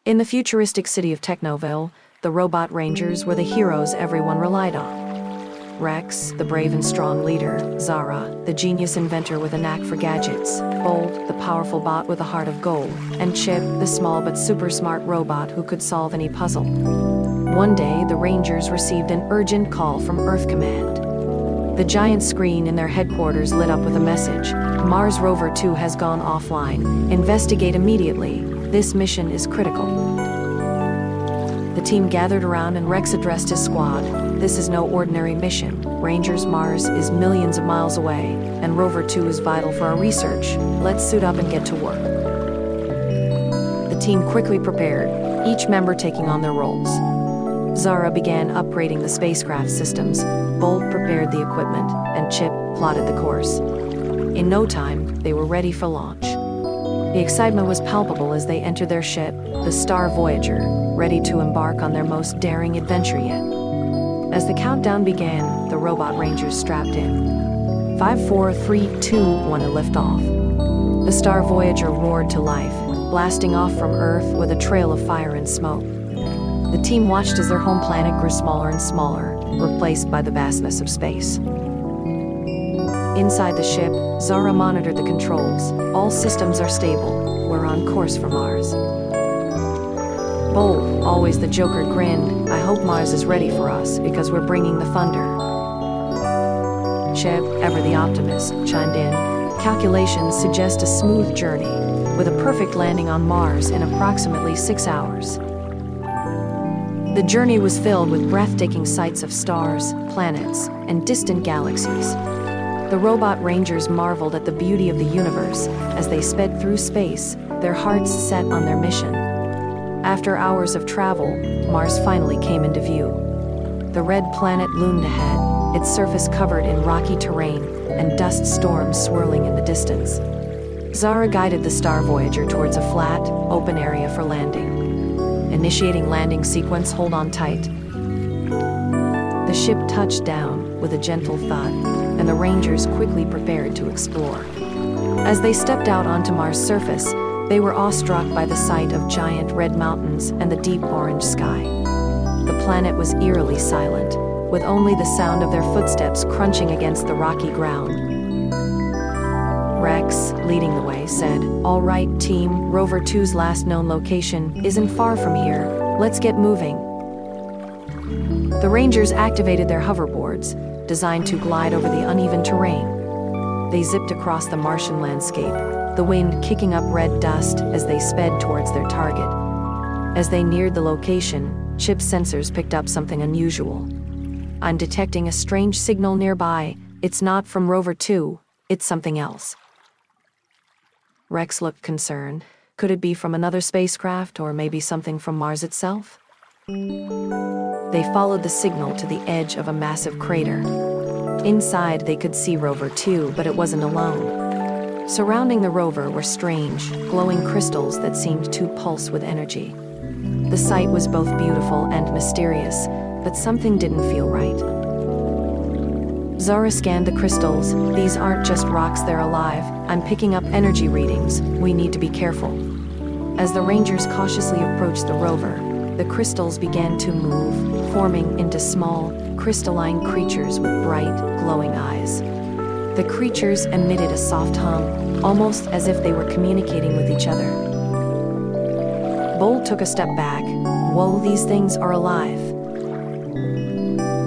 In the futuristic city of Technoville, the robot rangers were the heroes everyone relied on. Rex, the brave and strong leader; Zara, the genius inventor with a knack for gadgets; Bolt, the powerful bot with a heart of gold; and Chip, the small but super smart robot who could solve any puzzle. One day, the Rangers received an urgent call from Earth Command. The giant screen in their headquarters lit up with a message: Mars Rover 2 has gone offline. Investigate immediately. This mission is critical. The team gathered around and Rex addressed his squad. This is no ordinary mission. Rangers, Mars is millions of miles away, and Rover 2 is vital for our research. Let's suit up and get to work. The team quickly prepared, each member taking on their roles. Zara began upgrading the spacecraft systems, Bolt prepared the equipment, and Chip plotted the course. In no time, they were ready for launch. The excitement was palpable as they entered their ship, the Star Voyager, ready to embark on their most daring adventure yet. As the countdown began, the robot rangers strapped in. 5, 4, 3, 2, 1 to lift off. The Star Voyager roared to life, blasting off from Earth with a trail of fire and smoke. The team watched as their home planet grew smaller and smaller, replaced by the vastness of space. Inside the ship, Zara monitored the controls. All systems are stable. We're on course for Mars. Bolt, always the Joker, grinned. I hope Mars is ready for us, because we're bringing the thunder. Chip, ever the optimist, chimed in. Calculations suggest a smooth journey, with a perfect landing on Mars in approximately 6 hours. The journey was filled with breathtaking sights of stars, planets, and distant galaxies. The robot rangers marveled at the beauty of the universe as they sped through space, their hearts set on their mission. After hours of travel, Mars finally came into view. The red planet loomed ahead, its surface covered in rocky terrain and dust storms swirling in the distance. Zara guided the Star Voyager towards a flat, open area for landing. Initiating landing sequence, hold on tight. The ship touched down with a gentle thud, and the Rangers quickly prepared to explore. As they stepped out onto Mars' surface, they were awestruck by the sight of giant red mountains and the deep orange sky. The planet was eerily silent, with only the sound of their footsteps crunching against the rocky ground. Rex, leading the way, said, "All right, team, Rover 2's last known location isn't far from here. Let's get moving." The Rangers activated their hoverboards, designed to glide over the uneven terrain. They zipped across the Martian landscape, the wind kicking up red dust as they sped towards their target. As they neared the location, Chip's sensors picked up something unusual. "I'm detecting a strange signal nearby. It's not from Rover 2, it's something else." Rex looked concerned. Could it be from another spacecraft, or maybe something from Mars itself? They followed the signal to the edge of a massive crater. Inside, they could see Rover 2, but it wasn't alone. Surrounding the rover were strange, glowing crystals that seemed to pulse with energy. The sight was both beautiful and mysterious, but something didn't feel right. Zara scanned the crystals. "These aren't just rocks, they're alive. I'm picking up energy readings. We need to be careful." As the Rangers cautiously approached the rover, the crystals began to move, forming into small, crystalline creatures with bright, glowing eyes. The creatures emitted a soft hum, almost as if they were communicating with each other. Bolt took a step back. "Whoa, these things are alive."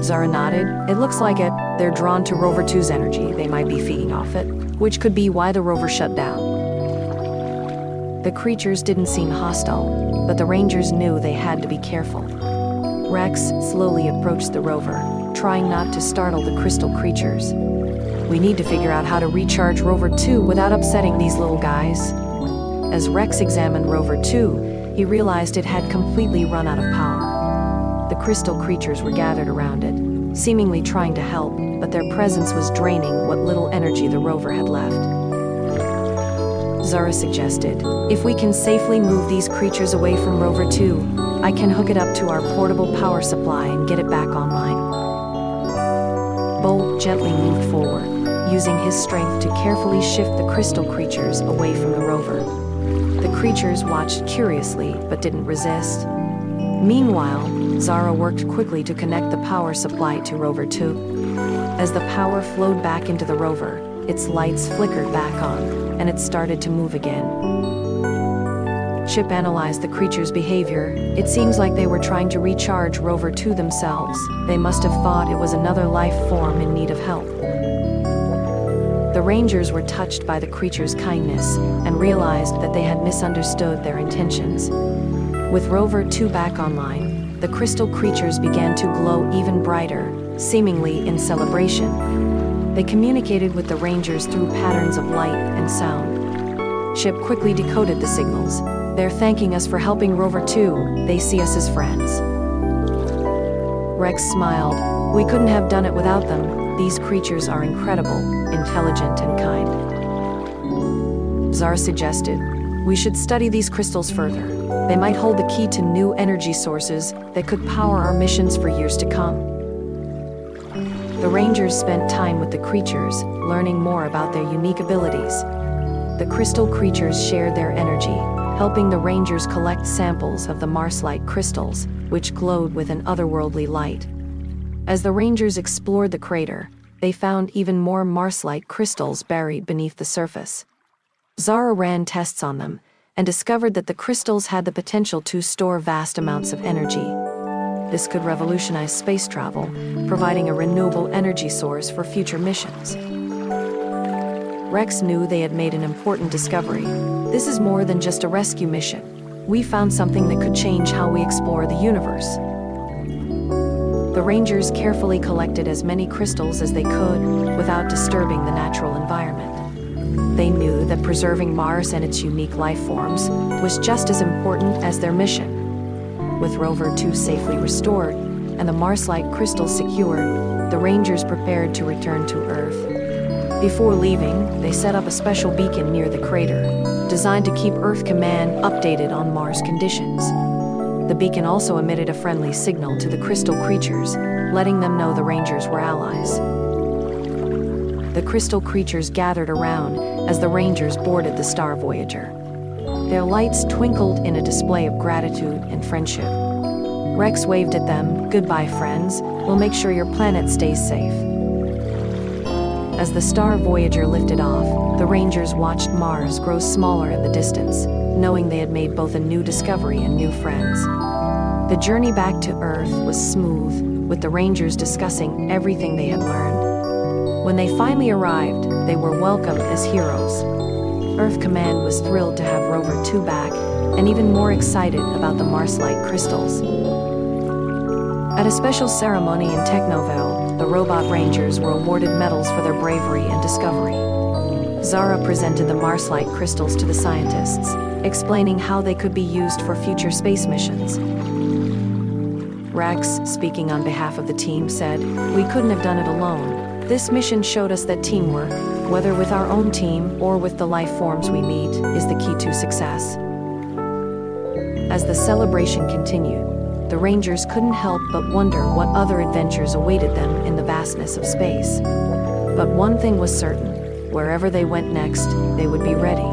Zara nodded. "It looks like it. They're drawn to Rover 2's energy. They might be feeding off it, which could be why the rover shut down." The creatures didn't seem hostile, but the Rangers knew they had to be careful. Rex slowly approached the rover, trying not to startle the crystal creatures. "We need to figure out how to recharge Rover 2 without upsetting these little guys." As Rex examined Rover 2, he realized it had completely run out of power. The crystal creatures were gathered around it, seemingly trying to help, but their presence was draining what little energy the rover had left. Zara suggested, "If we can safely move these creatures away from Rover 2, I can hook it up to our portable power supply and get it back online." Bolt gently moved forward, using his strength to carefully shift the crystal creatures away from the rover. The creatures watched curiously but didn't resist. Meanwhile, Zara worked quickly to connect the power supply to Rover 2. As the power flowed back into the rover, its lights flickered back on, and it started to move again. Chip analyzed the creature's behavior. It seems like they were trying to recharge Rover 2 themselves. They must have thought it was another life form in need of help. The Rangers were touched by the creature's kindness and realized that they had misunderstood their intentions. With Rover 2 back online, the crystal creatures began to glow even brighter, seemingly in celebration. They communicated with the Rangers through patterns of light and sound. Chip quickly decoded the signals. They're thanking us for helping Rover 2. They see us as friends. Rex smiled. We couldn't have done it without them. These creatures are incredible, intelligent, and kind. Zara suggested, we should study these crystals further. They might hold the key to new energy sources that could power our missions for years to come. The Rangers spent time with the creatures, learning more about their unique abilities. The crystal creatures shared their energy, helping the Rangers collect samples of the Mars-like crystals, which glowed with an otherworldly light. As the Rangers explored the crater, they found even more Mars-like crystals buried beneath the surface. Zara ran tests on them and discovered that the crystals had the potential to store vast amounts of energy. This could revolutionize space travel, providing a renewable energy source for future missions. Rex knew they had made an important discovery. This is more than just a rescue mission. We found something that could change how we explore the universe. The Rangers carefully collected as many crystals as they could without disturbing the natural environment. They knew that preserving Mars and its unique life forms was just as important as their mission. With Rover 2 safely restored and the Mars-like crystals secured, the Rangers prepared to return to Earth. Before leaving, they set up a special beacon near the crater, designed to keep Earth Command updated on Mars conditions. The beacon also emitted a friendly signal to the crystal creatures, letting them know the Rangers were allies. The crystal creatures gathered around as the Rangers boarded the Star Voyager. Their lights twinkled in a display of gratitude and friendship. Rex waved at them. Goodbye, friends. We'll make sure your planet stays safe. As the Star Voyager lifted off, the Rangers watched Mars grow smaller in the distance, knowing they had made both a new discovery and new friends. The journey back to Earth was smooth, with the Rangers discussing everything they had learned. When they finally arrived, they were welcomed as heroes. Earth Command was thrilled to have Rover 2 back, and even more excited about the Mars-like crystals. At a special ceremony in Technoville, the Robot Rangers were awarded medals for their bravery and discovery. Zara presented the Mars-like crystals to the scientists, explaining how they could be used for future space missions. Rex, speaking on behalf of the team, said, "We couldn't have done it alone. This mission showed us that teamwork, whether with our own team or with the life forms we meet, is the key to success." As the celebration continued, the Rangers couldn't help but wonder what other adventures awaited them in the vastness of space. But one thing was certain: wherever they went next, they would be ready.